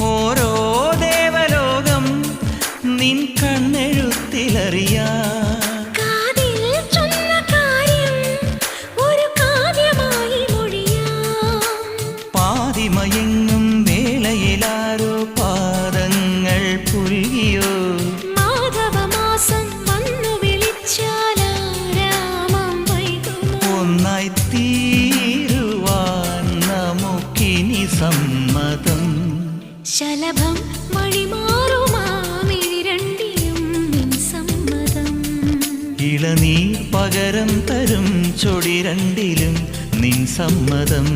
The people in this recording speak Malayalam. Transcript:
ഓരോ ദേവലോകം നിൻ കണ്ണെഴുത്തിലറിയാ പാതിമയങ്ങും വേളയിലാരോ പാദങ്ങൾ പുൽകിയോ മാധവമാസം വന്നു വിളിച്ചാലാരാമം വൈകുമോ ഒന്നായി തീരുവാൻ നമുക്കിനി സമ്മതം ശലഭം വഴിമാറുമാമിരണ്ടിലും നിൻ സമ്മതം ഇളനീർ പകരം തരും ചൊടി രണ്ടിലും നിൻ സമ്മതം